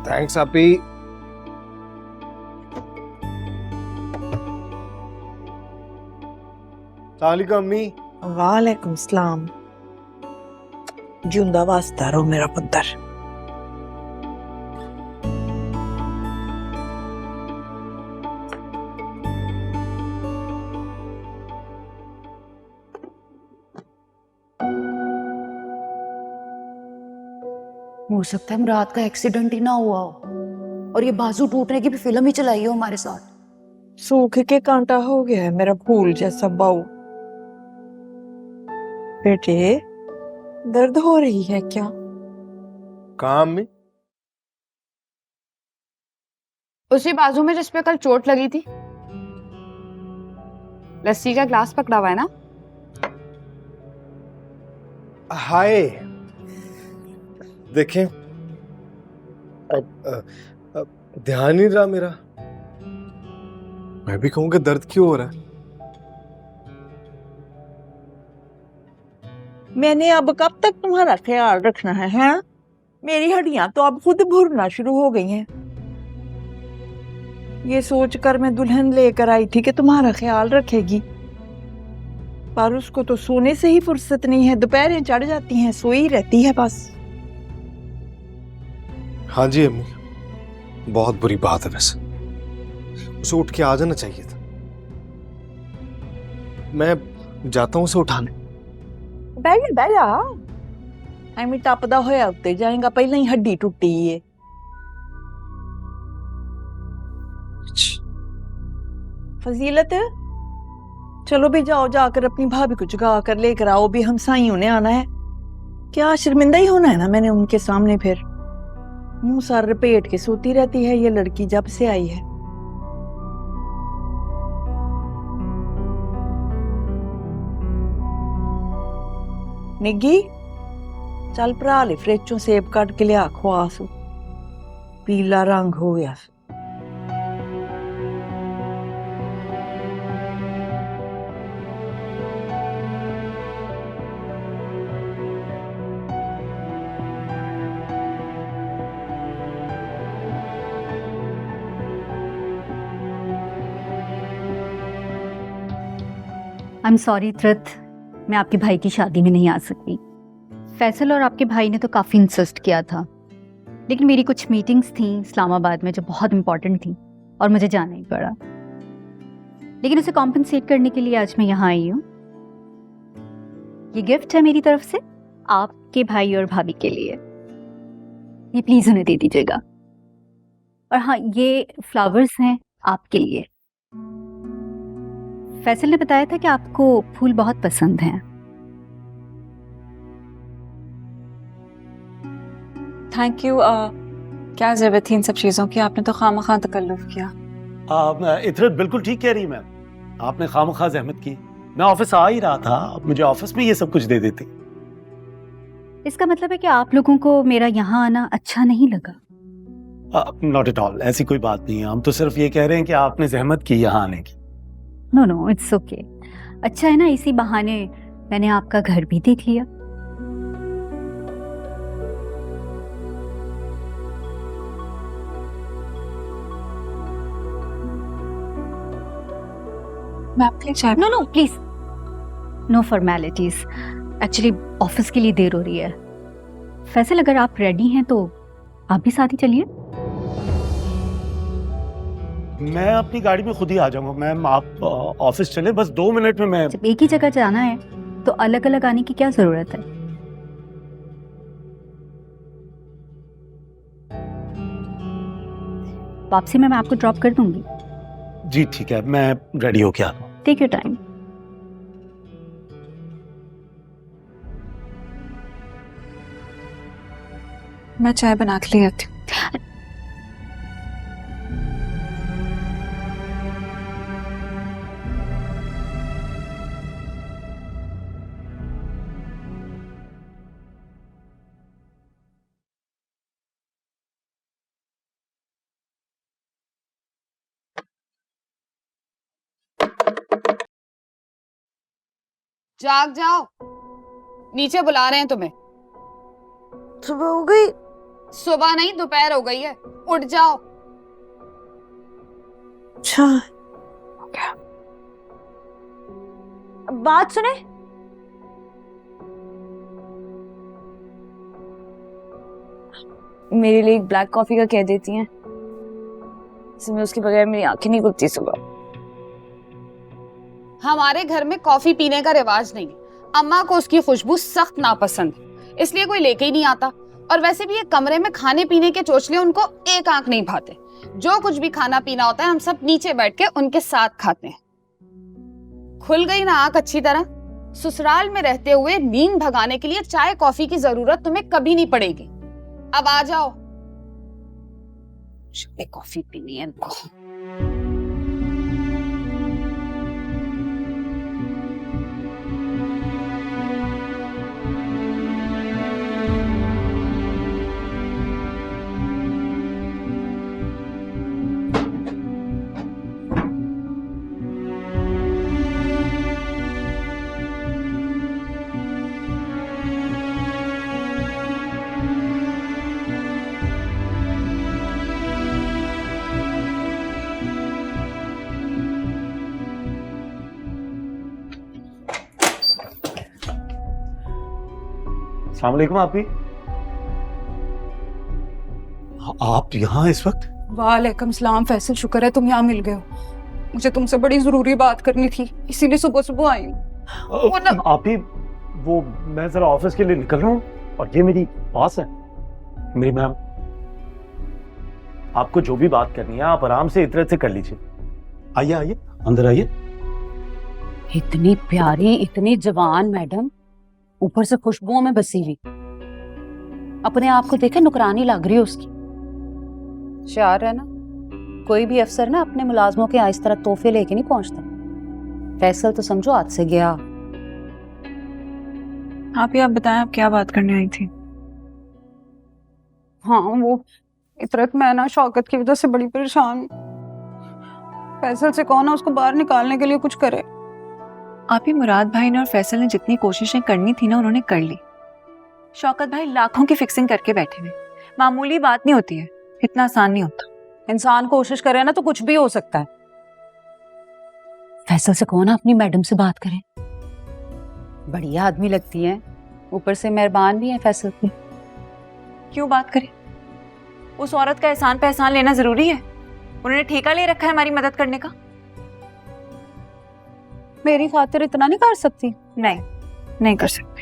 Thanks आपी। सलाम अम्मी। वालेकुम सलाम। जिंदा वास्ता रहो मेरा पुत्र। हो सकता है मुराद का एक्सीडेंट ही ना हुआ हो और ये बाजू टूटने की भी फिल्म ही चलाई हो हमारे साथ। सूख के कांटा हो गया है मेरा फूल जैसा बाऊ। बेटे दर्द हो रही है क्या? कहाँ अम्मी? उसी बाजू में जिस पे कल चोट लगी थी। लस्सी का ग्लास पकड़ा हुआ है ना? हाय, देखें अब ध्यान नहीं रहा मेरा। मैं भी कहूँ कि दर्द क्यों हो रहा है। मैंने अब कब तक तुम्हारा ख्याल रखना है, हैं? मेरी हड्डियां तो अब खुद भुरना शुरू हो गई हैं। ये सोचकर मैं दुल्हन लेकर आई थी कि तुम्हारा ख्याल रखेगी, पर उसको तो सोने से ही फुर्सत नहीं है। दोपहरें चढ़ जाती हैं, सोई रहती है बस। हाँ जी अम्मी, बहुत बुरी बात है। वैसे उसे उठ के आ जाना चाहिए था। मैं जाता हूँ उसे उठाने। बह जा ਐਵੇਂ ਟੱਪਦਾ ਹੋਇਆ ਉੱਤੇ ਜਾਏਗਾ, ਪਹਿਲਾਂ ਹੀ हड्डी टूटी है। फजीलत चलो भी जाओ, जाकर अपनी भाभी को जगा कर लेकर आओ। भी हम साइयों ने आना है। क्या शर्मिंदा ही होना है ना मैंने उनके सामने। फिर मुंह सर लपेट के सोती रहती है ये लड़की जब से आई है। निग्गी चल भरा ले फ्रिज चों सेब कट के लिया, खवास पीला रंग हो गया। आई एम सॉरी त्रित, मैं आपके भाई की शादी में नहीं आ सकती। फैसल और आपके भाई ने तो काफ़ी इंसिस्ट किया था, लेकिन मेरी कुछ मीटिंग्स थी इस्लामाबाद में जो बहुत इंपॉर्टेंट थी और मुझे जाना ही पड़ा। लेकिन उसे कॉम्पनसेट करने के लिए आज मैं यहाँ आई हूँ। ये गिफ्ट है मेरी तरफ से आपके भाई और भाभी के लिए। ये प्लीज़ उन्हें दे दीजिएगा। और हाँ, ये फ्लावर्स हैं आपके लिए। फैसल ने बताया था कि आपको फूल बहुत पसंद हैं। Thank you. क्या जरूरत थी इन सब चीज़ों की? आपने तो खामखा तकल्लुफ किया। इतरत बिल्कुल ठीक कह रही है मैम। आपने खामखा जहमत की। मैं ऑफिस आ ही रहा था, आप मुझे ऑफिस में ये सब कुछ दे देती। इसका मतलब है कि आप लोगों को मेरा यहाँ आना अच्छा नहीं लगा? नॉट एट ऑल, ऐसी कोई बात नहीं है। हम तो सिर्फ ये कह रहे हैं कि आपने जहमत की यहाँ आने की। No no, it's okay. अच्छा है ना, इसी बहाने मैंने आपका घर भी देख लिया। मैं आपके लिए चाय। No no please, no formalities. Actually office के लिए देर हो रही है। फैसल, अगर आप रेडी हैं तो आप भी साथ ही चलिए। मैं अपनी गाड़ी में खुद ही आ जाऊंगा मैम। आप ऑफिस चले, बस 2 मिनट में मैं। जब एक ही जगह जाना है तो अलग अलग आने की क्या जरूरत है? वापसी में मैं आपको ड्रॉप कर दूंगी। जी ठीक है, मैं रेडी होके आता हूँ। Take your time. मैं चाय बना के ले आती हूँ। जाग जाओ, नीचे बुला रहे हैं तुम्हें। सुबह हो गई? सुबह नहीं दोपहर हो गई है, उठ जाओ। अच्छा बात सुने, मेरे लिए एक ब्लैक कॉफी का कह देती हैं, इसमें उसके बगैर मेरी आंखें नहीं खुलती सुबह। हमारे घर में कॉफी पीने का रिवाज नहीं है। अम्मा को उसकी खुशबू सख्त नापसंद है, इसलिए कोई लेके ही नहीं आता। और वैसे भी ये कमरे में खाने पीने के चोचले उनको एक आंख नहीं भाते। जो कुछ भी खाना पीना होता है हम सब नीचे बैठ के उनके साथ खाते हैं। खुल गई ना आंख अच्छी तरह। ससुराल में रहते हुए नींद भगाने के लिए चाय कॉफी की जरूरत तुम्हें कभी नहीं पड़ेगी। अब आ जाओ, कॉफी पीनी है इनको। अस्सलाम वालेकुम आपी। आप यहाँ इस वक्त? वालेकुम सलाम फैसल, शुक्र है तुम यहाँ मिल गए हो। मुझे तुमसे बड़ी जरूरी बात करनी थी, इसीलिए सुबह सुबह आई हूँ। आपी वो मैं जरा ऑफिस के लिए निकल रहा हूँ और ये मेरी बॉस है, मेरी मैम। आपको जो भी बात करनी है आप आराम से इतरत से कर लीजिए। आइए आइए अंदर आइए। इतनी प्यारी, इतनी जवान मैडम, ऊपर से खुशबुओं में बसी हुई। अपने आप को देखे नुकरानी लग रही है उसकी। शार है ना, कोई भी अफसर ना अपने मुलाजमों के इस तरह तोहफे लेके नहीं पहुंचता। फैसल तो समझो हाथ से गया। आप बताएं, आप क्या बात करने आई थी? हाँ वो इतरत, मैं ना शौकत की वजह से बड़ी परेशान हूँ। फैसल से कहो ना उसको बाहर निकालने के लिए कुछ करे। आप ही मुराद भाई ने और फैसल ने जितनी कोशिशें करनी थी ना उन्होंने कर ली। शौकत भाई लाखों की फिक्सिंग करके बैठे हुए। मामूली बात नहीं होती है, इतना आसान नहीं होता। इंसान कोशिश करे ना तो कुछ भी हो सकता है। फैसल से कहो ना अपनी मैडम से बात करें, बढ़िया आदमी लगती है, ऊपर से मेहरबान भी है फैसल की। क्यों बात करें? उस औरत का एहसान पे एहसान लेना जरूरी है? उन्होंने ठेका ले रखा है हमारी मदद करने का। मेरी खातिर इतना नहीं कर सकती? नहीं कर सकते।